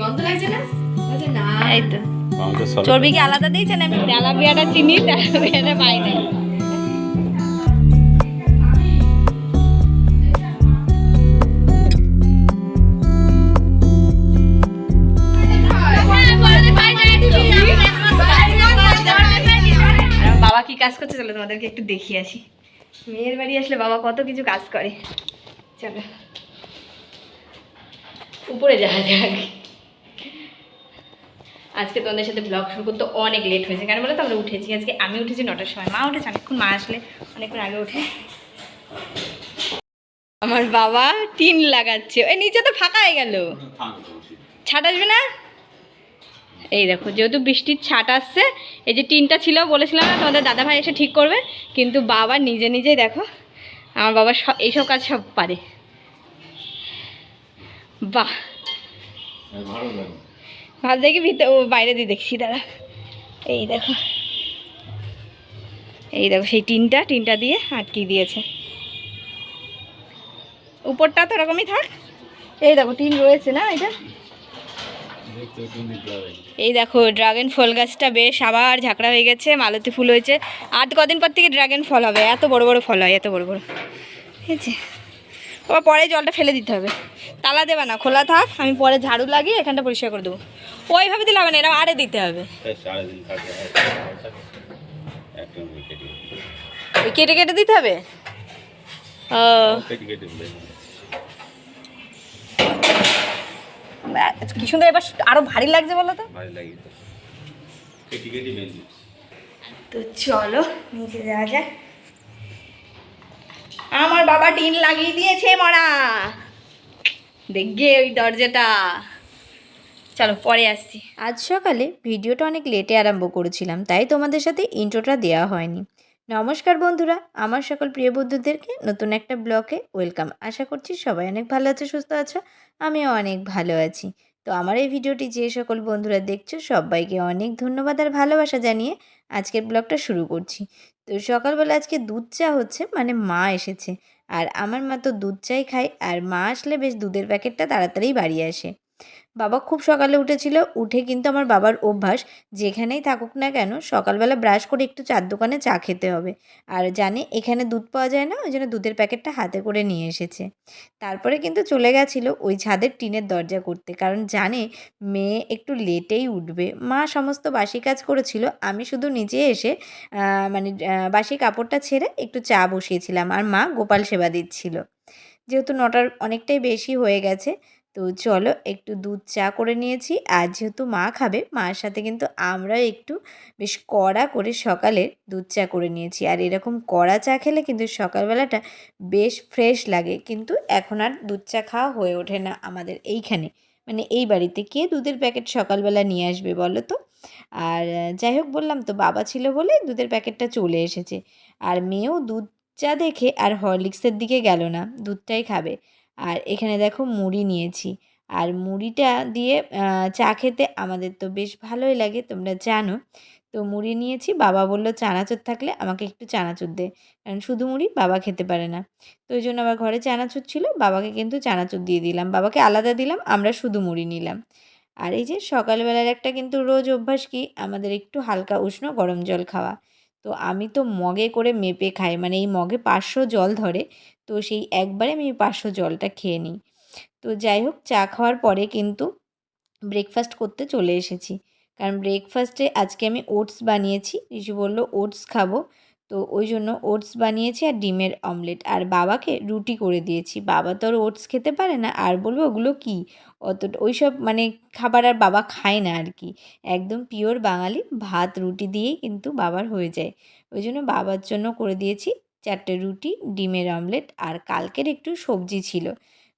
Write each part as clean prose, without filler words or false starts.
এই তো চর্বি কি আলাদা দিয়েছেন? আমি তেলাপিয়াটা চিনি, তেলাপিয়াটা পাই না। বাবা কি কাজ করছে চলো তোমাদেরকে একটু দেখিয়ে আসি। মেয়ের বাড়ি আসলে বাবা কত কিছু কাজ করে। চলো উপরে যাওয়া যাক। আজকে তোমাদের সাথে ব্লগ শুরু করতে অনেক লেট হয়েছে, কেন বলো তো আমরা উঠেছি আজকে। আমি উঠেছি 9টার সময়, মা উঠেছে অনেকক্ষণ, মা আসলে অনেকক্ষণ আগে উঠে। আমার বাবা টিন লাগাচ্ছে, ওই নিচে তো ফাঁকা হয়ে গেল, ছাট আসবে না। এই দেখো যেহেতু বৃষ্টির ছাট আসছে, এই যে টিনটা ছিল বলেছিলাম না তোমাদের দাদা ভাই এসে ঠিক করবে, কিন্তু বাবা নিজে নিজেই দেখো, আমার বাবা সব এইসব কাজ সব পারে। বাহ ভালো দেখি ভিতরে, ও বাইরে দিয়ে দেখছি দাঁড়া। এই দেখো, এই দেখো সেই টিনটা দিয়ে আটকে দিয়েছে। উপরটা তো এরকমই থাক। এই দেখো টিন রয়েছে না এটা। এই দেখো ড্রাগন ফল গাছটা বেশ আবার ঝাঁকড়া হয়ে গেছে, মালতী ফুল হয়েছে। আর কদিন পর থেকে ড্রাগন ফল হবে, এত বড় বড় ফল হয়, এত বড় বড়। ঠিক আছে, ও পরে জলটা ফেলে দিতে হবে, তালা দেবে না, খোলা থাক। আমি পরে ঝাড়ু লাগিয়ে এখানটা পরিষ্কার করে দেবো। ওইভাবে দিলে হবে না, এরকম আড়ে দিতে হবে। ওই কেটে কেটে দিতে হবে। ও কি সুন্দর, এবার আরো ভারী লাগছে বলো তো। তো চলো নিচে যাওয়া যাক। আমার বাবা টিন লাগিয়ে দিয়েছে মরা, দেখবে ওই দরজাটা। চলো পরে আসছি। আজ সকালে ভিডিওটা অনেক লেটে আরম্ভ করেছিলাম, তাই তোমাদের সাথে ইন্ট্রোটা দেওয়া হয়নি। নমস্কার বন্ধুরা, আমার সকল প্রিয় বন্ধুদেরকে নতুন একটা ব্লগে ওয়েলকাম। আশা করছি সবাই অনেক ভালো আছে, সুস্থ আছো, আমিও অনেক ভালো আছি। তো আমার এই ভিডিওটি যে সকল বন্ধুরা দেখছো সবাইকে অনেক ধন্যবাদ আর ভালোবাসা জানিয়ে আজকের ব্লগটা শুরু করছি। তো সকালবেলা আজকে দুধ চা হচ্ছে, মানে মা এসেছে, আর আমার মা তো দুধ চাই খায়, আর মা আসলে বেশ দুধের প্যাকেটটা তাড়াতাড়ি বাড়ি আসে। বাবা খুব সকালে উঠেছিল, উঠে কিন্তু আমার বাবার অভ্যাস যেখানেই থাকুক না কেন সকালবেলা ব্রাশ করে একটু চার দোকানে চা খেতে হবে। আর জানে এখানে দুধ পাওয়া যায় না, ওই জন্য দুধের প্যাকেটটা হাতে করে নিয়ে এসেছে। তারপরে কিন্তু চলে গেছিলো ওই ছাদের টিনের দরজা করতে, কারণ জানে মেয়ে একটু লেটেই উঠবে। মা সমস্ত বাসি কাজ করেছিল, আমি শুধু নিচে এসে বাসি কাপড়টা ছেড়ে একটু চা বসিয়েছিলাম, আর মা গোপাল সেবা দিচ্ছিল। যেহেতু 9টার অনেকটাই বেশি হয়ে গেছে, তো চলো একটু দুধ চা করে নিয়েছি। আর যেহেতু মা খাবে, মার সাথে কিন্তু আমরা একটু বেশ কড়া করে সকালে দুধ চা করে নিয়েছি। আর এরকম কড়া চা খেলে কিন্তু সকালবেলাটা বেশ ফ্রেশ লাগে। কিন্তু এখন আর দুধ চা খাওয়া হয়ে ওঠে না আমাদের এইখানে, মানে এই বাড়িতে কে দুধের প্যাকেট সকালবেলা নিয়ে আসবে বলো তো। আর যাই হোক, বললাম তো বাবা ছিল বলে দুধের প্যাকেটটা চলে এসেছে। আর মেয়েও দুধ চা দেখে আর হরলিক্সের দিকে গেল না, দুধটাই খাবে। আর এখানে দেখো মুড়ি নিয়েছি, আর মুড়িটা দিয়ে চা খেতে আমাদের তো বেশ ভালোই লাগে, তোমরা জানো। তো মুড়ি নিয়েছি, বাবা বলল চানাচুর থাকলে আমাকে একটু চানাচুর দে, কারণ শুধু মুড়ি বাবা খেতে পারে না। তো ওই জন্য আবার ঘরে চানাচুর ছিল, বাবাকে কিন্তু চানাচুর দিয়ে দিলাম, বাবাকে আলাদা দিলাম, আমরা শুধু মুড়ি নিলাম। আর এই যে সকালবেলার একটা কিন্তু রোজ অভ্যাস কি আমাদের, একটু হালকা উষ্ণ গরম জল খাওয়া। তো আমি তো মগে করে মেপে খাই, মানে এই মগে 500 জল ধরে, তো সেই একবারে আমি 500 জলটা খেয়ে নিই। তো যাই হোক, চা খাওয়ার পরে কিন্তু ব্রেকফাস্ট করতে চলে এসেছি, কারণ ব্রেকফাস্টে আজকে আমি ওটস বানিয়েছি। রিশু বলল ওটস খাবো, তো ওই জন্য ওটস বানিয়েছি আর ডিমের অমলেট। আর বাবাকে রুটি করে দিয়েছি, বাবা তো আর ওটস খেতে পারে না, আর বলবো ওগুলো কি অত ওইসব মানে খাবার আর বাবা খায় না আর কি। একদম পিওর বাঙালি ভাত রুটি দিয়েই কিন্তু বাবার হয়ে যায়। ওই জন্য বাবার জন্য করে দিয়েছি 4টে রুটি, ডিমের অমলেট, আর কালকের একটু সবজি ছিল,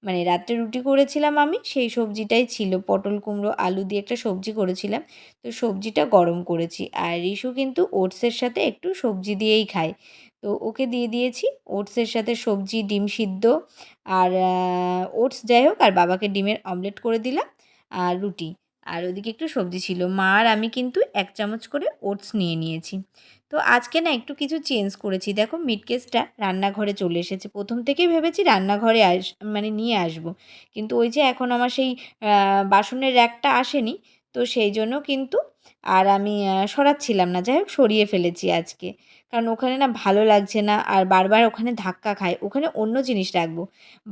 মানে রাত্রে রুটি করেছিলাম আমি, সেই সবজিটাই ছিল, পটল কুমড়ো আলু দিয়ে একটা সবজি করেছিলাম, তো সবজিটা গরম করেছি। আর রিশু কিন্তু ওটসের সাথে একটু সবজি দিয়েই খায়, তো ওকে দিয়ে দিয়েছি ওটসের সাথে সবজি, ডিম সিদ্ধ আর ওটস, যাই হোক। আর বাবাকে ডিমের অমলেট করে দিলাম আর রুটি, আর ওদিকে একটু সবজি ছিল। মা আর আমি কিন্তু 1 চামচ করে ওটস নিয়ে নিয়েছি। তো তো আজকে না একটু কিছু চেঞ্জ করেছি, দেখো মিট কেসটা রান্নাঘরে চলে এসেছে। প্রথম থেকেই ভেবেছি রান্নাঘরে মানে নিয়ে আসবো, কিন্তু ওই যে এখন আমার সেই বাসনের র্যাকটা আসেনি, তো সেই জন্য কিন্তু আর আমি সরাচ্ছিলাম না। যাই হোক সরিয়ে ফেলেছি আজকে, কারণ ওখানে না ভালো লাগছে না, আর বারবার ওখানে ধাক্কা খায়। ওখানে অন্য জিনিস রাখবো।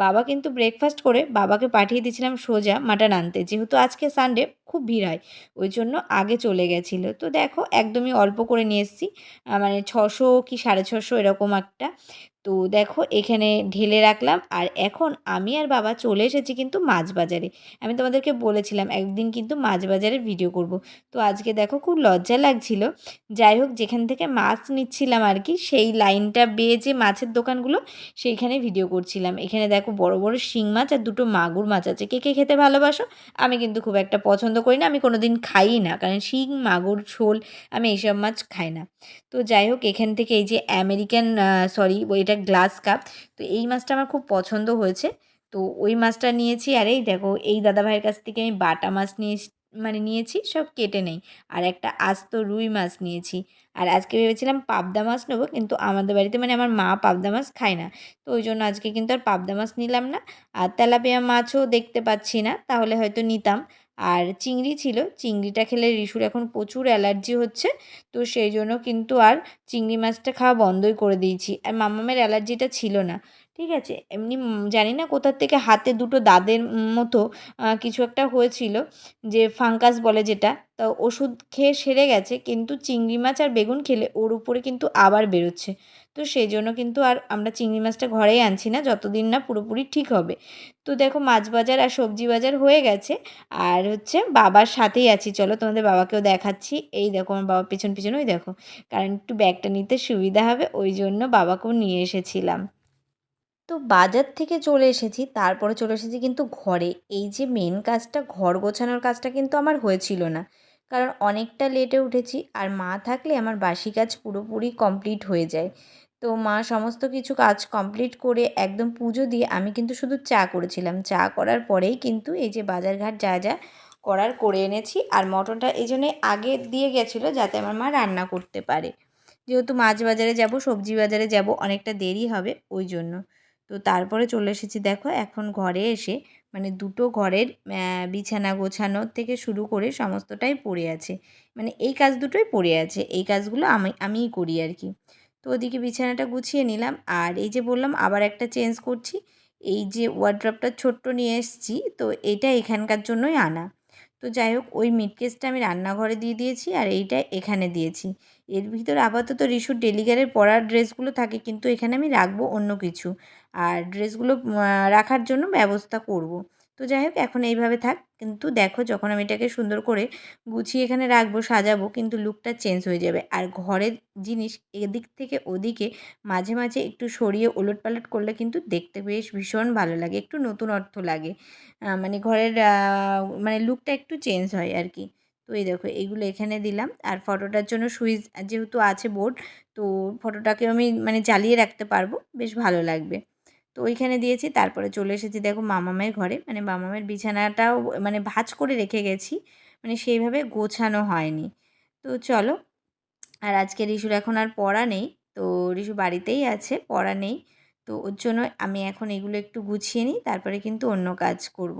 বাবা কিন্তু ব্রেকফাস্ট করে বাবাকে পাঠিয়ে দিয়েছিলাম সোজা মাটন আনতে, যেহেতু আজকে সানডে খুব ভিড় হয়, ওই জন্য আগে চলে গেছিলো। তো দেখো একদমই অল্প করে নিয়ে এসেছি, মানে 600 কি 650 এরকম একটা। তো দেখো এখানে ঢেলে রাখলাম, আর এখন আমি আর বাবা চলে এসেছি কিন্তু মাছ বাজারে। আমি তোমাদেরকে বলেছিলাম একদিন কিন্তু মাছ বাজারের ভিডিও করব। তো আজকে দেখো খুব লজ্জা লাগছিল। যাই হোক যেখান থেকে মাছ নিচ্ছিলাম আর কি, সেই লাইনটা বেয়ে যে মাছের দোকানগুলো, সেইখানে ভিডিও করছিলাম। এখানে দেখো বড় বড় শিং মাছ আর দুটো মাগুর মাছ আছে। কে কে খেতে ভালোবাসো? আমি কিন্তু খুব একটা পছন্দ করি না, আমি কোনো দিন খাইই না, কারণ শিং মাগুর শোল আমি এইসব মাছ খাই না। তো যাই হোক এখান থেকে এই যে আমেরিকান সরি এটা গ্লাস কাপ, তো এই মাছটা আমার খুব পছন্দ হয়েছে। তো ওই মাছটা নিয়েছি। আর এই দেখো এই দাদাভাইয়ের কাছ থেকে আমি বাটা মাছ মানে নিয়েছি, সব কেটে নেই। আর একটা আস্ত রুই মাছ নিয়েছি। আর আজকে ভেবেছিলাম পাবদা মাছ নেবো, কিন্তু আমাদের বাড়িতে মানে আমার মা পাবদা মাছ খায় না, তো ওই জন্য আজকে কিন্তু আর পাবদা মাছ নিলাম না। আর তেলাপিয়া মাছও দেখতে পাচ্ছি না, তাহলে হয়তো নিতাম। আর চিংড়ি ছিল, চিংড়িটা খেলে রিশুর এখন প্রচুর অ্যালার্জি হচ্ছে, তো সেই জন্য কিন্তু আর চিংড়ি মাছটা খাওয়া বন্ধই করে দিয়েছি। আর মাম্মামের অ্যালার্জিটা ছিল না, ঠিক আছে, এমনি জানি না কোথার থেকে হাতে দুটো দাদের মতো কিছু একটা হয়েছিল, যে ফাঙ্গাস বলে যেটা, তা ওষুধ খেয়ে সেরে গেছে, কিন্তু চিংড়ি মাছ আর বেগুন খেলে ওর উপরে কিন্তু আবার বেরোচ্ছে। তো সেই জন্য কিন্তু আর আমরা চিংড়ি মাছটা ঘরেই আনছি না, যতদিন না পুরোপুরি ঠিক হবে। তো দেখো মাছ বাজার আর সবজি বাজার হয়ে গেছে, আর হচ্ছে বাবার সাথেই আছি, চলো তোমাদের বাবাকেও দেখাচ্ছি। এই দেখো আমার বাবা পেছন পেছন, ওই দেখো, কারণ একটু ব্যাগটা নিতে সুবিধা হবে, ওই জন্য বাবাকেও নিয়ে এসেছিলাম। তো বাজার থেকে চলে এসেছি, তারপরে চলে এসেছি কিন্তু ঘরে। এই যে মেন কাজটা, ঘর গোছানোর কাজটা কিন্তু আমার হয়েছিল না, কারণ অনেকটা লেটে উঠেছি, আর মা থাকলে আমার বাসি কাজ পুরোপুরি কমপ্লিট হয়ে যায়। তো মা সমস্ত কিছু কাজ কমপ্লিট করে একদম পুজো দিয়ে আমি কিন্তু শুধু চা করেছিলাম। চা করার পরেই কিন্তু এই যে বাজারঘাট যা যা করার করে এনেছি। আর মটনটা এই জন্যে আগে দিয়ে গেছিলো যাতে আমার মা রান্না করতে পারে, যেহেতু মাছ বাজারে যাব, সবজি বাজারে যাব, অনেকটা দেরি হবে ওই জন্য। তো তারপরে চলে এসেছি দেখো এখন ঘরে এসে, মানে দুটো ঘরের বিছানা গোছানো থেকে শুরু করে সমস্তটাই পড়ে আছে, মানে এই কাজ দুটোই পড়ে আছে, এই কাজগুলো আমিই করি আর কি। তো ওদিকে বিছানাটা গুছিয়ে নিলাম, আর এই যে বললাম আবার একটা চেঞ্জ করছি, এই যে ওয়ার্ড্রপটা ছোট্ট নিয়ে এসেছি, তো এটা এখানকার জন্যই আনা। তো যাই হোক ওই মিট কেসটা আমি রান্নাঘরে দিয়ে দিয়েছি, আর এইটা এখানে দিয়েছি। এর ভিতরে আপাতত রিশুর ডেলিভারির পরার ড্রেসগুলো থাকে, কিন্তু এখানে আমি রাখবো অন্য কিছু, আর ড্রেসগুলো রাখার জন্য ব্যবস্থা করব। তো যাই হোক এখন এইভাবে থাক, কিন্তু দেখো যখন আমি এটাকে সুন্দর করে গুছিয়ে এখানে রাখবো, সাজাবো, কিন্তু লুকটা চেঞ্জ হয়ে যাবে। আর ঘরের জিনিস এদিক থেকে ওদিকে মাঝে মাঝে একটু সরিয়ে ওলটপালট করলে কিন্তু দেখতে বেশ ভীষণ ভালো লাগে, একটু নতুনত্ব লাগে, মানে ঘরের মানে লুকটা একটু চেঞ্জ হয় আর কি। তো এই দেখো এইগুলো এখানে দিলাম, আর ফটোটার জন্য সুইচ যেহেতু আছে বোর্ড, তো ফটোটাকে আমি মানে জ্বালিয়ে রাখতে পারবো, বেশ ভালো লাগবে। তো ওইখানে দিয়েছি। তারপরে চলে এসেছি দেখো মামামের ঘরে, মানে মামামের বিছানাটাও মানে ভাঁজ করে রেখে গেছি, মানে সেইভাবে গোছানো হয়নি। তো চলো, আর আজকে রিশুর এখন আর পড়া নেই, তো রিশু বাড়িতেই আছে, পড়া নেই। তো ওর জন্য আমি এখন এগুলো একটু গুছিয়ে নিই, তারপরে কিন্তু অন্য কাজ করব।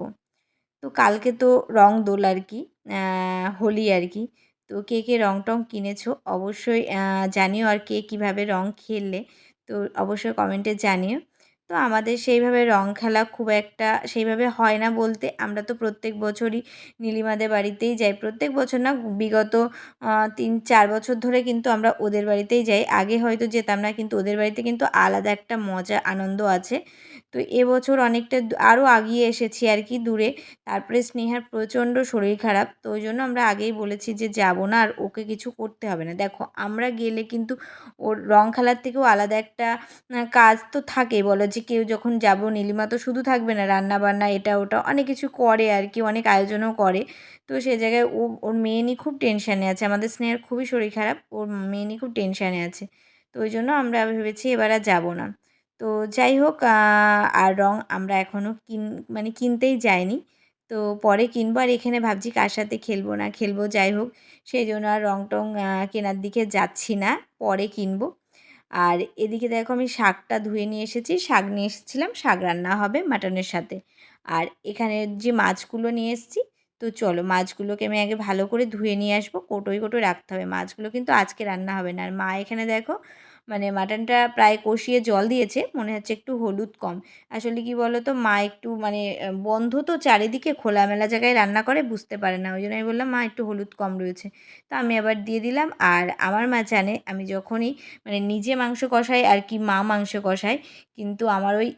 তো কালকে তো রং দোল আর কি, হোলি আর কি। তো কে কে রং টং কিনেছো অবশ্যই জানিও, আর কে কীভাবে রং খেললে তো অবশ্যই কমেন্টে জানিও। তো আমাদের সেইভাবে রং খেলা খুব একটা সেইভাবে হয় না বলতে, আমরা তো প্রত্যেক বছরই নীলিমাদের বাড়িতেই যাই, প্রত্যেক বছর না, বিগত 3-4 বছর ধরে কিন্তু আমরা ওদের বাড়িতেই যাই। আগে হয়তো যেতাম না, কিন্তু ওদের বাড়িতে কিন্তু আলাদা একটা মজা আনন্দ আছে। তো এবছর অনেকটা আরও আগিয়ে এসেছি আর কি দূরে। তারপরে স্নেহার প্রচণ্ড শরীর খারাপ, তো ওই জন্য আমরা আগেই বলেছি যে যাব না, আর ওকে কিছু করতে হবে না। দেখো আমরা গেলে কিন্তু ওর রং খেলার থেকেও আলাদা একটা কাজ তো থাকেই, বলো যে কেউ যখন যাব, নীলিমা তো শুধু থাকবে না, রান্না বান্না এটা ওটা অনেক কিছু করে আর কি, অনেক আয়োজনও করে। তো সে জায়গায় ওর মেয়ে নিয়ে খুব টেনশানে আছে, আমাদের স্নেহার খুবই শরীর খারাপ, ওর মেয়ে নিয়ে খুব টেনশানে আছে। তো ওই জন্য আমরা ভেবেছি এবার আর যাব না। তো যাই হোক আর রং আমরা এখনও মানে কিনতেই যাইনি। তো তো পরে কিনবো। আর এখানে ভাবছি কার সাথে খেলবো না খেলবো, যাই হোক সেই জন্য আর রং টং কেনার দিকে যাচ্ছি না, পরে কিনবো। আর এদিকে দেখো আমি শাকটা ধুয়ে নিয়ে এসেছি, শাক নিয়ে এসেছিলাম, শাক রান্না হবে মাটনের সাথে। আর এখানে যে মাছগুলো নিয়ে এসেছি, তো চলো মাছগুলোকে আমি আগে ভালো করে ধুয়ে নিয়ে আসবো, কোটোয় কোটোয় রাখতে হবে মাছগুলো, কিন্তু আজকে রান্না হবে না। আর মা এখানে দেখো মানে মাটনটা প্রায় কষিয়ে জল দিয়েছে, মনে হচ্ছে একটু হলুদ কম। আসলে কি বলো তো, মা একটু মানে বন্ধ তো চারিদিকে, খোলামেলা জায়গায় রান্না করে, বুঝতে পারে না, ওই জন্য আমি বললাম মা একটু হলুদ কম রয়েছে। তো আমি আবার দিয়ে দিলাম। আর আমার মা জানে আমি যখনই মানে নিজে মাংস কষাই আর কি, মা মাংস কষায়, কিন্তু আমার ওই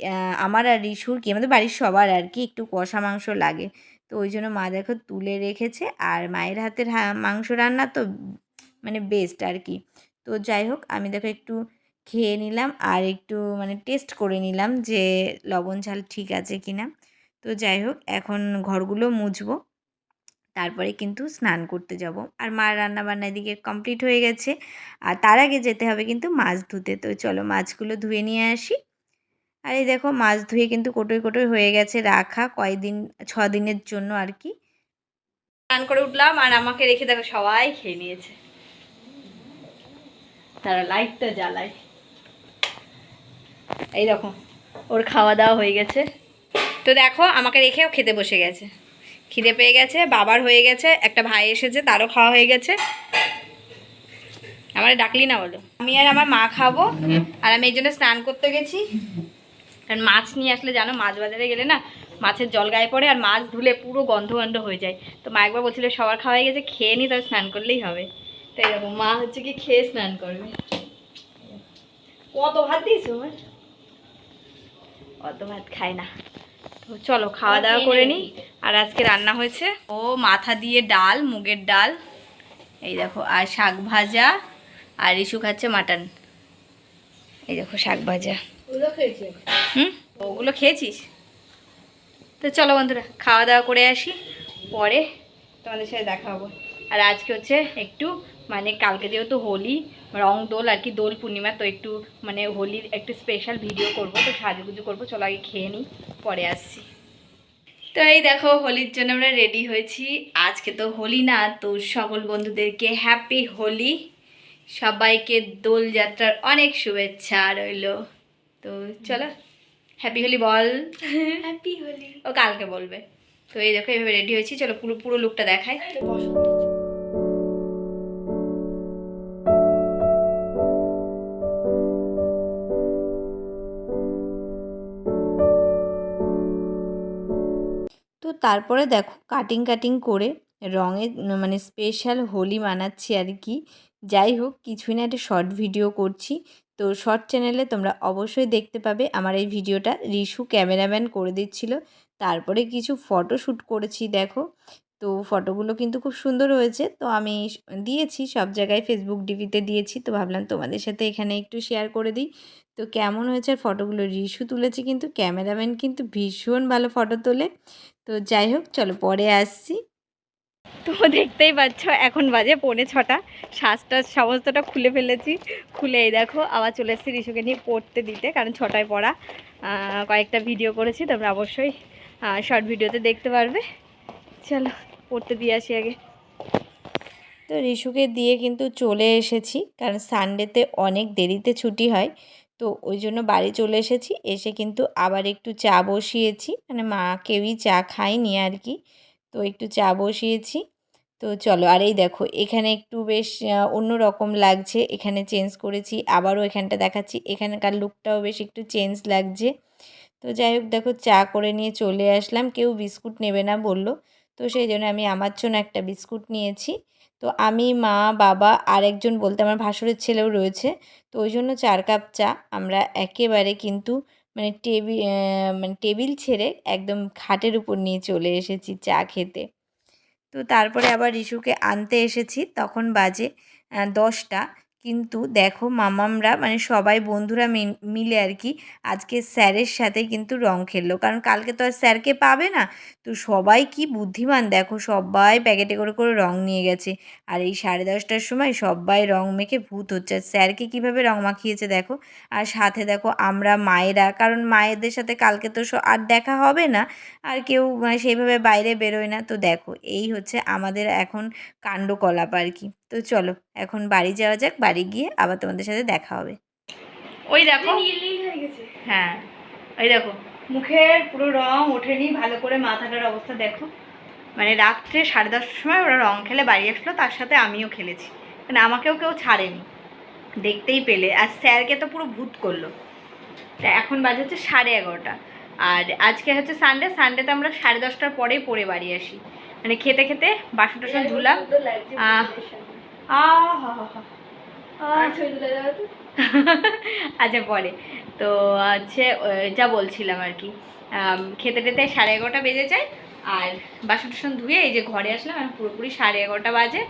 আমার আর রিশুর কি আমাদের বাড়ির সবার আর কি একটু কষা মাংস লাগে। তো ওই জন্য মা দেখো তুলে রেখেছে। আর মায়ের হাতের মাংস রান্না তো মানে বেস্ট আর কি। তো যাই হোক আমি দেখো একটু খেয়ে নিলাম আর একটু মানে টেস্ট করে নিলাম যে লবণ ঝাল ঠিক আছে কি না। তো যাই হোক এখন ঘরগুলো মুছবো, তারপরে কিন্তু স্নান করতে যাব। আর মার রান্নাবান্না এদিকে কমপ্লিট হয়ে গেছে। আর তার আগে যেতে হবে কিন্তু মাছ ধুতে। তো চলো মাছগুলো ধুয়ে নিয়ে আসি। আর এই দেখো মাছ ধুয়ে কিন্তু কোটোয় কোটোয় হয়ে গেছে রাখা, কয়দিন 6 দিনের জন্য আর কি। স্নান করে উঠলাম আর আমাকে রেখে দেখো সবাই খেয়ে নিয়েছে। তারা লাইটটা জ্বালায়, এই দেখো ওর খাওয়া দাওয়া হয়ে গেছে। তো দেখো আমাকে রেখেও খেতে বসে গেছে, খিদে পেয়ে গেছে, বাবার হয়ে গেছে, একটা ভাই এসেছে তারও খাওয়া হয়ে গেছে। আমার ডাকলি না বলো, আমি আর আমার মা খাবো। আর আমি এই জন্য স্নান করতে গেছি, কারণ মাছ নিয়ে আসলে জানো মাছ বাজারে গেলে না মাছের জল গায়ে পড়ে, আর মাছ ধুলে পুরো গন্ধ গন্ধ হয়ে যায়। তো মা একবার বলছিল সবার খাওয়া হয়ে গেছে, খেয়ে নি তবে স্নান করলেই হবে। তো এরকম মা হচ্ছে কি খেয়ে স্নান করবে। কত ভাত দিয়েছো আমার, অত ভাত খায় না। তো চলো খাওয়া দাওয়া করে নিই। আর আজকে রান্না হয়েছে ও মাথা দিয়ে ডাল, মুগের ডাল, এই দেখো, আর শাক ভাজা, আর ইস্যু খাচ্ছে মাটন। এই দেখো শাক ভাজা, ওগুলো খেয়েছিস? তো চলো বন্ধুরা খাওয়া দাওয়া করে আসি, পরে তোমাদের সাথে দেখা হবো। আর আজকে হচ্ছে একটু মানে কালকে যেহেতু হোলি, রং দোল আর কি, দোল পূর্ণিমা, তো একটু মানে হোলির একটু স্পেশাল ভিডিও করব, তো সাজুগুজু করবো। চলো আগে খেয়ে নিই, পরে আসছি। তো এই দেখো হোলির জন্য আমরা রেডি হয়েছি। আজকে তো হোলি না, তো সকল বন্ধুদেরকে হ্যাপি হোলি, সবাইকে দোলযাত্রার অনেক শুভেচ্ছা রইল। তো চলো হ্যাপি হোলি বল। হ্যাপি হোলি ও কালকে বলবে। তো এই দেখো এইভাবে রেডি হয়েছি, চলো পুরো পুরো লুকটা দেখাই। তো তারপরে দেখো কাটিং কাটিং করে রঙের মানে স্পেশাল হোলি মানাচ্ছি আর কি। যাই হোক কিছুই না, একটা শর্ট ভিডিও করছি। তো শর্ট চ্যানেলে তোমরা অবশ্যই দেখতে পাবে আমার এই ভিডিওটা। রিশু ক্যামেরাম্যান করে দিচ্ছিল, তারপরে কিছু ফটো শ্যুট করেছি দেখো। তো ফটোগুলো কিন্তু খুব সুন্দর হয়েছে, তো আমি দিয়েছি সব জায়গায়, ফেসবুক ডিপিতে দিয়েছি। তো ভাবলাম তোমাদের সাথে এখানে একটু শেয়ার করে দিই। তো কেমন হয়েছে আর ফটোগুলো রিশু তুলেছে, কিন্তু ক্যামেরাম্যান কিন্তু ভীষণ ভালো ফটো তোলে। তো যাই হোক চলো পরে আসছি। তো দেখতেই পাচ্ছ এখন বাজে 5:45, শ্বাসটা সমস্তটা খুলে ফেলেছি, খুলে এই দেখো আবার চলে এসেছি রিশুকে নিয়ে পড়তে দিতে, কারণ 6টায় পড়া। কয়েকটা ভিডিও করেছি, তোমরা অবশ্যই শর্ট ভিডিওতে দেখতে পারবে। চলো পড়তে দিয়ে আসি আগে। তো রিশুকে দিয়ে কিন্তু চলে এসেছি, কারণ সানডেতে অনেক দেরিতে ছুটি হয়। তো ওই জন্য বাড়ি চলে এসেছি, এসে কিন্তু আবার একটু চা বসিয়েছি, মানে মা কেউই চা খায়নি আর কি। তো একটু চা বসিয়েছি। তো চলো আর এই দেখো এখানে একটু বেশ অন্য রকম লাগছে, এখানে চেঞ্জ করেছি, আবারও এখানটা দেখাচ্ছি, এখানকার লুকটাও বেশ একটু চেঞ্জ লাগছে। তো যাই হোক দেখো চা করে নিয়ে চলে আসলাম, কেউ বিস্কুট নেবে না বলল, তো সেই জন্য আমি আমার জন্য একটা বিস্কুট নিয়েছি। তো আমি, মা, বাবা আর একজন বলতে আমার ভাসুরের ছেলেও রয়েছে। তো ওই জন্য 4 কাপ চা আমরা একেবারে কিন্তু মানে টেবিল ছেড়ে একদম খাটের উপর নিয়ে চলে এসেছি চা খেতে। তো তারপরে আবার রিশুকে আনতে এসেছি, তখন বাজে 10টা, কিন্তু দেখো মামামরা মানে সবাই বন্ধুরা মিলে আর কি আজকে স্যারের সাথে কিন্তু রং খেললো, কারণ কালকে তো আর স্যারকে পাবে না। তো সবাই কি বুদ্ধিমান দেখো, সবাই প্যাকেটে করে করে রং নিয়ে গেছে। আর এই 10:30টার সময় সবাই রং মেখে ভূত হচ্ছে। আর স্যারকে কীভাবে রং মাখিয়েছে দেখো। আর সাথে দেখো আমরা মায়েরা, কারণ মায়েদের সাথে কালকে তো আর দেখা হবে না, আর কেউ মানে সেইভাবে বাইরে বেরোয় না। তো দেখো এই হচ্ছে আমাদের এখন কাণ্ডকলাপ আর কি। তো চলো এখন বাড়ি যাওয়া যাক, বাড়ি গিয়ে আবার তোমাদের সাথে দেখা হবে। ওই দেখো হ্যাঁ, ওই দেখো মুখের পুরো রং ওঠেনি, ভালো করে মাথাটার অবস্থা দেখো। মানে রাত্রে 10:30টার সময় ওরা রং খেলে বাড়ি আসলো, তার সাথে আমিও খেলেছি, মানে আমাকেও কেউ ছাড়েনি, দেখতেই পেলে। আর স্যারকে তো পুরো ভূত করলো। তা এখন বাজে হচ্ছে 11:30, আর আজকে হচ্ছে সানডেতে আমরা 10:30টার পরেই পড়ে বাড়ি আসি, মানে খেতে খেতে বাসন টাসন ধুলাম। আচ্ছা পরে তো হচ্ছে যা বলছিলাম আর কি, খেতে টেতে 11:30 বেজে যায়, আর বাসন টাসন ধুয়ে এই যে ঘরে আসলাম, এখন পুরোপুরি 11:30 বাজে।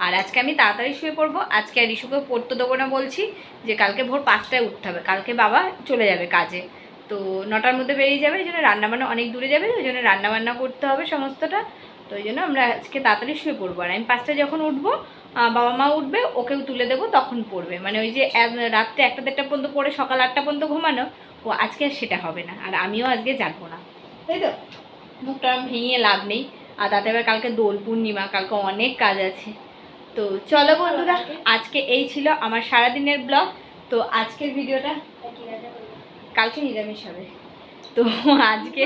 আর আজকে আমি তাড়াতাড়ি শুয়ে পড়বো, আজকে আর রিশুকে পড়তে দেবো না, বলছি যে কালকে ভোর 5টায় উঠতে হবে, কালকে বাবা চলে যাবে কাজে, তো 9টার মধ্যে বেরিয়ে যাবে, এই জন্য রান্নাবান্না অনেক দূরে যাবে, ওই জন্য রান্নাবান্না করতে হবে সমস্তটা। তো ওই জন্য আমরা আজকে তাড়াতাড়ি শুয়ে পড়বো। আর আমি 5টায় যখন উঠবো, বাবা মা উঠবে, ওকেও তুলে দেবো, তখন পড়বে। মানে ওই যে রাত্রে 1টা-1:30 পর্যন্ত পড়ে সকাল 8টা পর্যন্ত ঘুমানো, ও আজকে আর সেটা হবে না। আর আমিও আজকে জাগবো না, তাই তো মুখটা ভেঙিয়ে লাভ নেই। আর তাতে এবার কালকে দোল পূর্ণিমা, কালকে অনেক কাজ আছে। তো চলো বন্ধুরা, আজকে এই ছিল আমার সারাদিনের ব্লগ। তো আজকের ভিডিওটা, কালকে নিরামিষ হবে, তো আজকে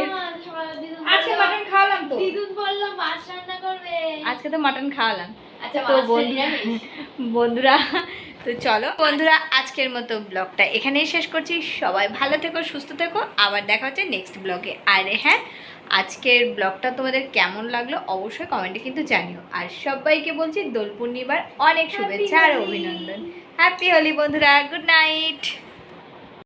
মাটন খাওয়ালাম, তো আজকে তো মাটন খাওয়ালাম। তো বন্ধুরা তো চলো বন্ধুরা, আজকের মতো ব্লগটা এখানেই শেষ করছি। সবাই ভালো থেকো, সুস্থ থেকো, আবার দেখা হচ্ছে নেক্সট ব্লগে। আর হ্যাঁ, আজকের ব্লগটা তোমাদের কেমন লাগলো অবশ্যই কমেন্টে কিন্তু জানিও। আর সবাইকে বলছি দোল পূর্ণিমার অনেক শুভেচ্ছা আর অভিনন্দন। হ্যাপি হোলি বন্ধুরা, গুড নাইট।